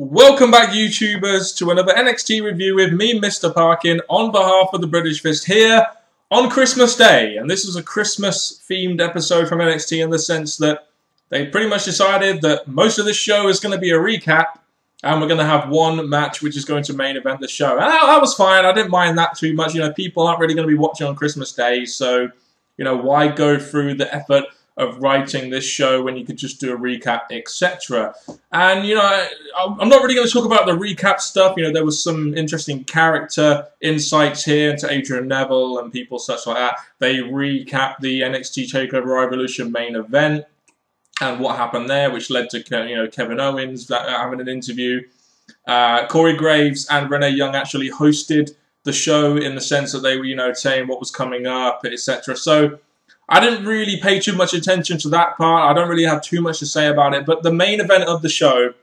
Welcome back, YouTubers, to another NXT review with me, Mr. Parkin, on behalf of the British Fist here on Christmas Day. And this is a Christmas-themed episode from NXT in the sense that they pretty much decided that most of this show is going to be a recap, and we're going to have one match which is going to main event the show. And that was fine. I didn't mind that too much. You know, people aren't really going to be watching on Christmas Day, so, you know, why go through the effort of writing this show when you could just do a recap, etc. And, you know, I'm not really going to talk about the recap stuff. You know, there was some interesting character insights here into Adrian Neville and people such like that. They recapped the NXT TakeOver Evolution main event and what happened there, which led to, you know, Kevin Owens having an interview. Corey Graves and Renee Young actually hosted the show in the sense that they were, you know, saying what was coming up, etc. So I didn't really pay too much attention to that part. I don't really have too much to say about it. But the main event of the show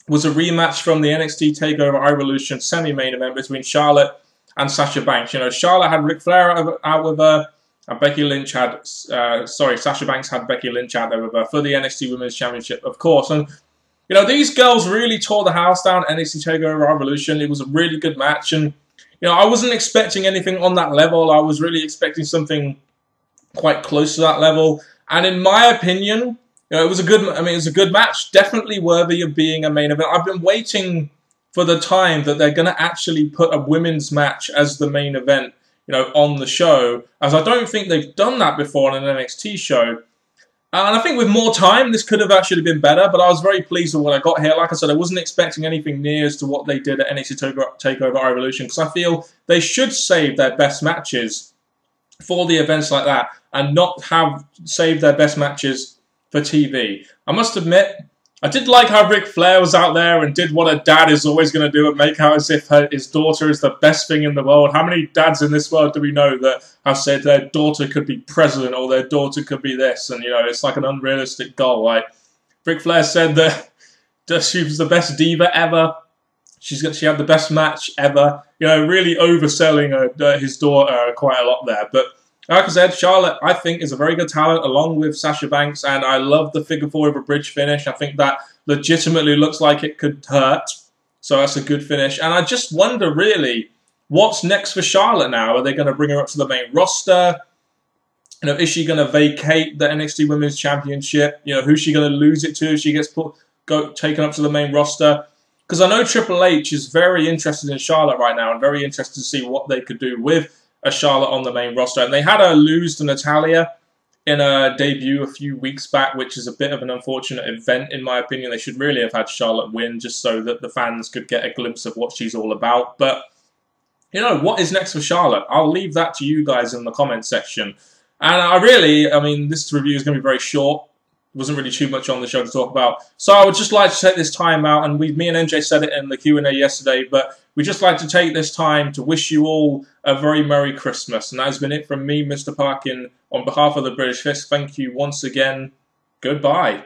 was a rematch from the NXT TakeOver Evolution semi-main event between Charlotte and Sasha Banks. You know, Charlotte had Ric Flair out with her, and Becky Lynch had, Sasha Banks had Becky Lynch out there with her for the NXT Women's Championship, of course. And, you know, these girls really tore the house down at NXT TakeOver Evolution. It was a really good match. And, you know, I wasn't expecting anything on that level. I was really expecting something quite close to that level, and in my opinion, you know, it was a good match, definitely worthy of being a main event. I've been waiting for the time that they're going to actually put a women's match as the main event, you know, on the show, as I don't think they've done that before on an NXT show. And I think with more time, this could have actually been better, but I was very pleased with what I got here. Like I said, I wasn't expecting anything near as to what they did at NXT TakeOver Evolution, because I feel they should save their best matches for the events like that and not have saved their best matches for TV. I must admit, I did like how Ric Flair was out there and did what a dad is always going to do and make out as if his daughter is the best thing in the world. How many dads in this world do we know that have said their daughter could be president or their daughter could be this? And, you know, it's like an unrealistic goal. Like, Ric Flair said that she was the best diva ever. She had the best match ever. You know, really overselling his daughter quite a lot there. But like I said, Charlotte, I think, is a very good talent, along with Sasha Banks. And I love the figure four over bridge finish. I think that legitimately looks like it could hurt. So that's a good finish. And I just wonder, really, what's next for Charlotte now? Are they going to bring her up to the main roster? You know, is she going to vacate the NXT Women's Championship? You know, who's she going to lose it to if she gets taken up to the main roster? Because I know Triple H is very interested in Charlotte right now and very interested to see what they could do with a Charlotte on the main roster. And they had her lose to Natalya in a debut a few weeks back, which is a bit of an unfortunate event, in my opinion. They should really have had Charlotte win just so that the fans could get a glimpse of what she's all about. But, you know, what is next for Charlotte? I'll leave that to you guys in the comments section. And I mean, this review is going to be very short. Wasn't really too much on the show to talk about. So I would just like to take this time out, and me and MJ said it in the Q&A yesterday, but we'd just like to take this time to wish you all a very Merry Christmas. And that has been it from me, Mr. Parkin, on behalf of the British Fist. Thank you once again. Goodbye.